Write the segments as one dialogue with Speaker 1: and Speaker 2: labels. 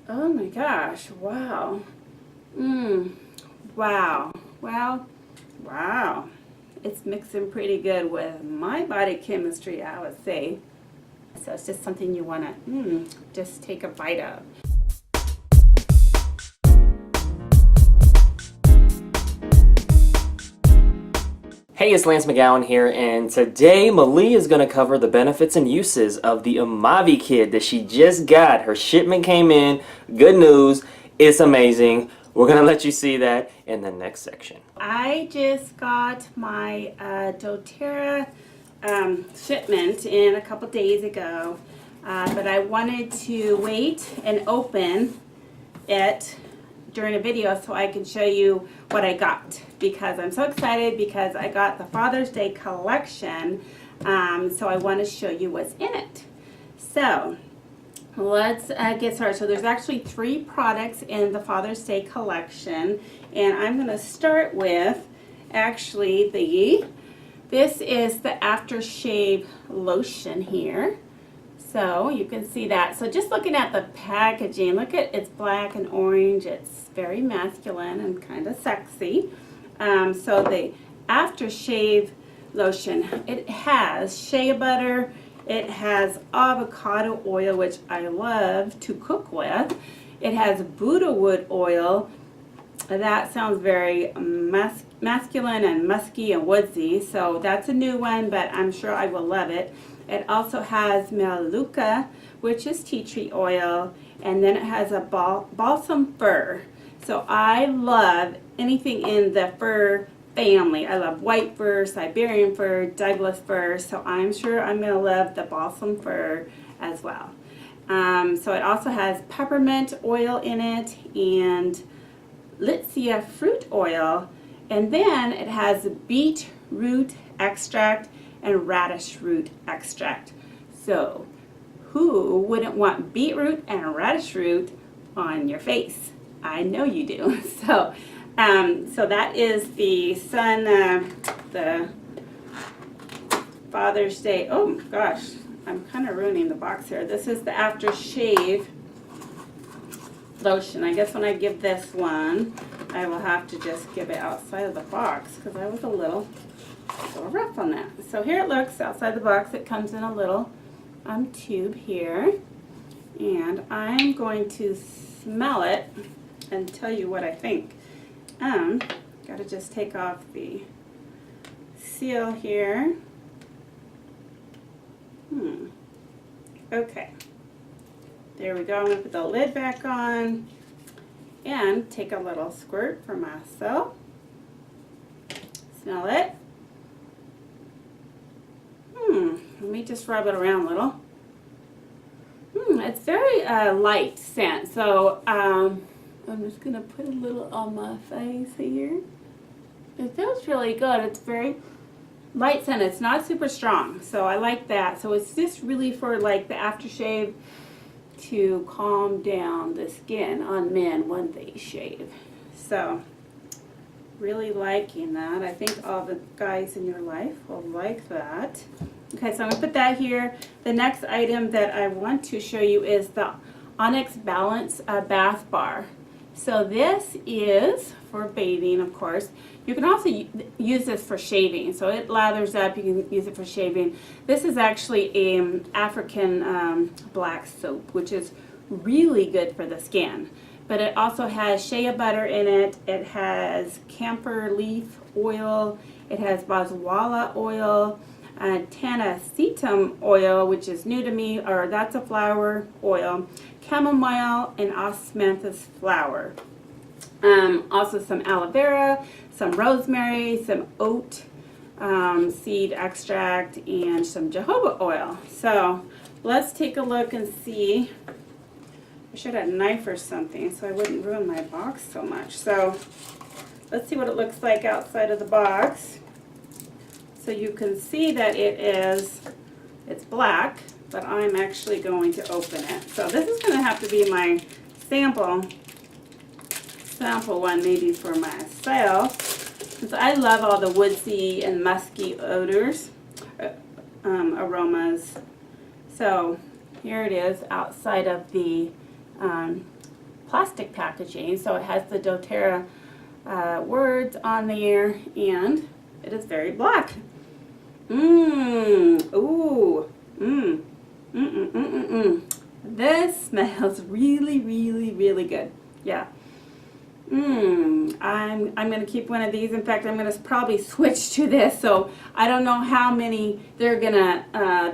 Speaker 1: Oh my gosh, wow. Wow. Well, wow. It's mixing pretty good with my body chemistry, I would say. So it's just something you want to just take a bite of.
Speaker 2: Hey, it's Lance McGowan here, and today Malee is going to cover the benefits and uses of the Amavi kit that she just got. Her shipment came in. Good news. It's amazing. We're going to let you see that in the next section.
Speaker 1: I just got my doTERRA shipment in a couple days ago, but I wanted to wait and open it during a video so I can show you what I got, because I'm so excited because I got the Father's Day collection, so I want to show you what's in it. So let's get started. So there's actually 3 products in the Father's Day collection, and I'm going to start with actually this is the Aftershave Lotion here. So you can see that. So just looking at the packaging, look at it's black and orange. It's very masculine and kind of sexy. So the Aftershave Lotion, it has shea butter, it has avocado oil, which I love to cook with. It has Buddha wood oil. That sounds very masculine and musky and woodsy. So that's a new one, but I'm sure I will love it. It also has Malee, which is tea tree oil, and then it has a balsam fir. So I love anything in the fir family. I love white fir, Siberian fir, Douglas fir, so I'm sure I'm going to love the balsam fir as well. So it also has peppermint oil in it and Litsea fruit oil, and then it has beetroot extract and radish root extract. So who wouldn't want beetroot and radish root on your face? I know you do. So so that is the the Father's Day. Oh gosh, I'm kind of ruining the box here. This is the Aftershave Lotion. I guess when I give this one, I will have to just give it outside of the box because I was a little rough on that. So here it looks outside the box. It comes in a little tube here, and I'm going to smell it and tell you what I think. Got to just take off the seal here. Okay, there we go. I'm going to put the lid back on and take a little squirt for myself. Smell it. Let me just rub it around a little. It's very light scent, so I'm just going to put a little on my face here. It feels really good. It's very light scent. It's not super strong, so I like that. So it's just really for like the aftershave to calm down the skin on men when they shave. So really liking that. I think all the guys in your life will like that. Okay, so I'm going to put that here. The next item that I want to show you is the Onyx Balance Bath Bar. So this is for bathing, of course. You can also use this for shaving. So it lathers up. You can use it for shaving. This is actually a African black soap, which is really good for the skin. But it also has shea butter in it. It has camphor leaf oil. It has boswellia oil. Tanacetum oil, which is new to me, or that's a flower oil, chamomile, and osmanthus flower. Also some aloe vera, some rosemary, some oat seed extract, and some jojoba oil. So let's take a look and see. I should have a knife or something so I wouldn't ruin my box so much. So let's see what it looks like outside of the box. So you can see that it's black, but I'm actually going to open it. So this is going to have to be my sample one maybe for myself, since I love all the woodsy and musky odors, aromas. So here it is outside of the plastic packaging, so it has the doTERRA words on there, and it is very black. Ooh, This smells really, really, really good. Yeah. I'm gonna keep one of these. In fact, I'm gonna probably switch to this. So I don't know how many they're gonna.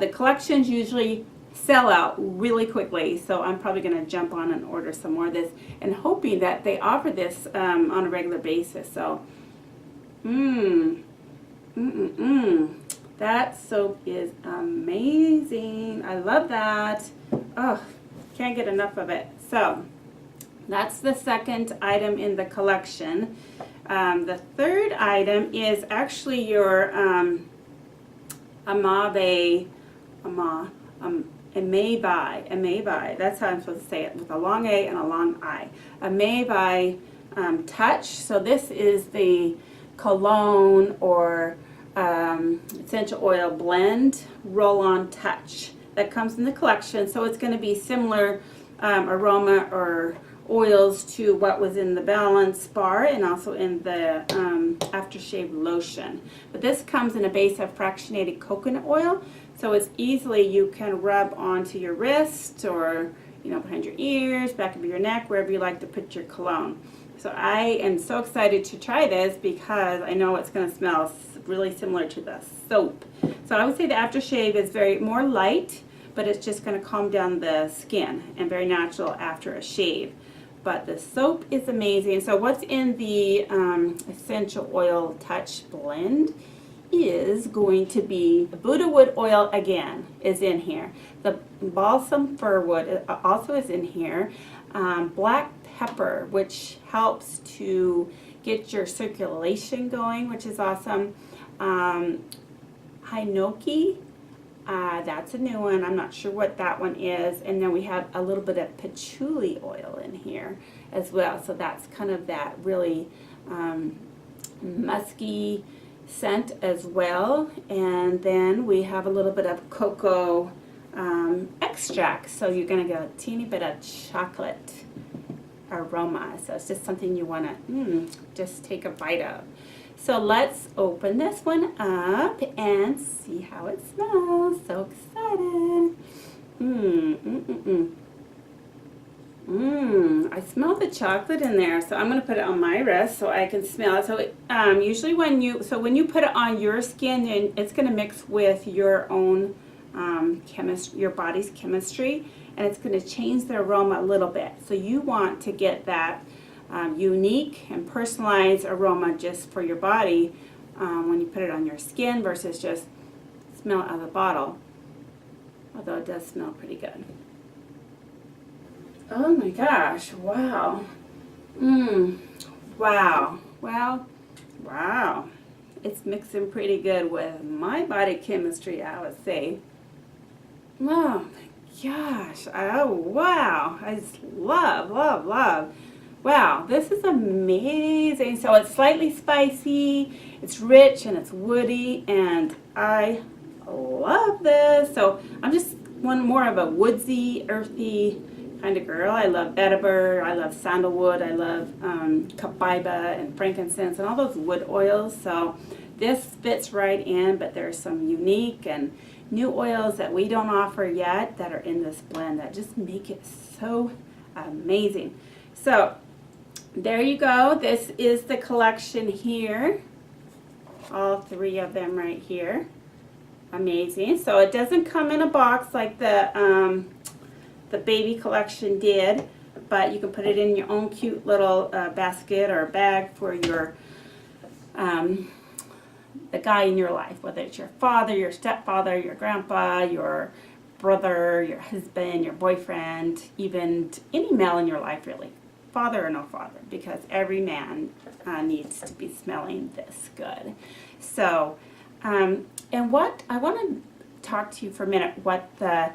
Speaker 1: The collections usually sell out really quickly, so I'm probably gonna jump on and order some more of this, and hoping that they offer this on a regular basis. So, that soap is amazing. I love that. Oh, can't get enough of it. So that's the second item in the collection. The third item is actually your Amavi, Amavi. That's how I'm supposed to say it, with a long A and a long I. Amavi Touch. So this is the cologne or essential oil blend roll-on touch that comes in the collection. So it's going to be similar aroma or oils to what was in the Balance Bar and also in the Aftershave Lotion. But this comes in a base of fractionated coconut oil, so it's easily you can rub onto your wrist or behind your ears, back of your neck, wherever you like to put your cologne. So I am so excited to try this because I know it's going to smell really similar to the soap. So I would say the aftershave is more light, but it's just going to calm down the skin and very natural after a shave. But the soap is amazing. So what's in the essential oil touch blend is going to be the Buddha wood oil again is in here. The balsam fir wood also is in here. Black pepper, which helps to get your circulation going, which is awesome. Hinoki, that's a new one. I'm not sure what that one is. And then we have a little bit of patchouli oil in here as well. So that's kind of that really musky scent as well. And then we have a little bit of cocoa extract. So you're going to get a teeny bit of chocolate aroma. So it's just something you want to just take a bite of. So let's open this one up and see how it smells. So excited. I smell the chocolate in there, so I'm going to put it on my wrist so I can smell it. So usually when you put it on your skin, then it's going to mix with your own your body's chemistry, and it's going to change the aroma a little bit. So you want to get that unique and personalized aroma just for your body when you put it on your skin versus just smell it out of the bottle, although it does smell pretty good. Oh my gosh, wow. Wow. It's mixing pretty good with my body chemistry, I would say. Oh my gosh, oh wow. I just love. Wow, this is amazing. So it's slightly spicy, it's rich, and it's woody, and I love this. So I'm just more of a woodsy, earthy kind of girl. I love vetiver, I love sandalwood, I love copaiba and frankincense and all those wood oils. So this fits right in, but there's some unique and new oils that we don't offer yet that are in this blend that just make it so amazing. So there you go. This is the collection here. All three of them right here. Amazing. So it doesn't come in a box like the baby collection did, but you can put it in your own cute little basket or bag for your the guy in your life, whether it's your father, your stepfather, your grandpa, your brother, your husband, your boyfriend, even any male in your life, really. Father or no father, because every man needs to be smelling this good. So, and what I want to talk to you for a minute, what the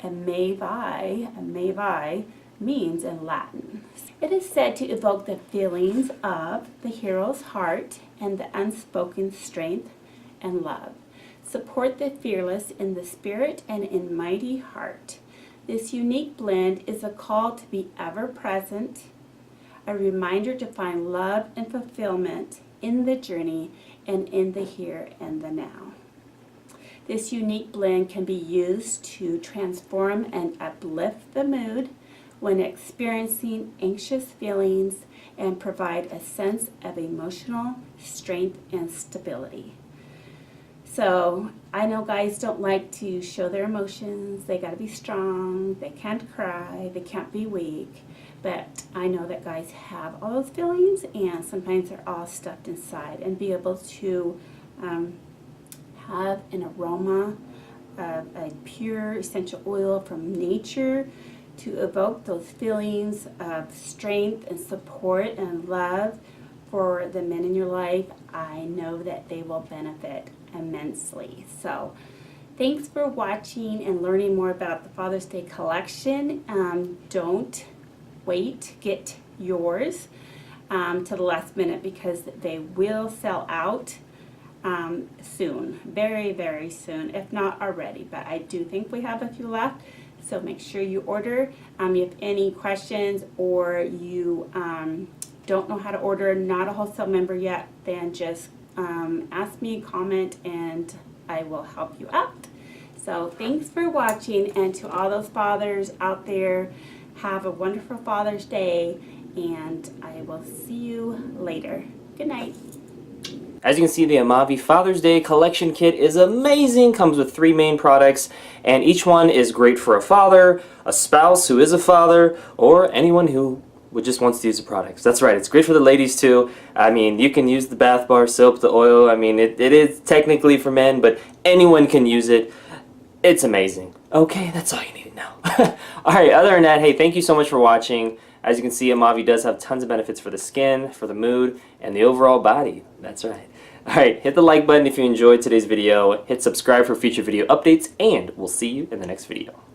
Speaker 1: Amavi means in Latin. It is said to evoke the feelings of the hero's heart and the unspoken strength and love. Support the fearless in the spirit and in mighty heart. This unique blend is a call to be ever present a reminder to find love and fulfillment in the journey and in the here and the now. This unique blend can be used to transform and uplift the mood when experiencing anxious feelings and provide a sense of emotional strength and stability. So I know guys don't like to show their emotions. They got to be strong. They can't cry. They can't be weak. But I know that guys have all those feelings, and sometimes they're all stuffed inside. And be able to have an aroma of a pure essential oil from nature to evoke those feelings of strength and support and love for the men in your life, I know that they will benefit immensely. So thanks for watching and learning more about the Father's Day collection. Don't wait, get yours to the last minute, because they will sell out soon, very, very soon, if not already. But I do think we have a few left, so make sure you order. If you have any questions, or you don't know how to order, not a wholesale member yet, then just ask me, comment, and I will help you out. So thanks for watching, and to all those fathers out there, have a wonderful Father's Day, and I will see you later. Good night.
Speaker 2: As you can see, the Amavi Father's Day Collection Kit is amazing. Comes with 3 main products, and each one is great for a father, a spouse who is a father, or anyone who just wants to use the products. That's right, it's great for the ladies too. I mean, you can use the bath bar soap, the oil. I mean, it is technically for men, but anyone can use it. It's amazing. Okay, that's all you need to know. Alright, other than that, hey, thank you so much for watching. As you can see, Amavi does have tons of benefits for the skin, for the mood, and the overall body. That's right. Alright, hit the like button if you enjoyed today's video, hit subscribe for future video updates, and we'll see you in the next video.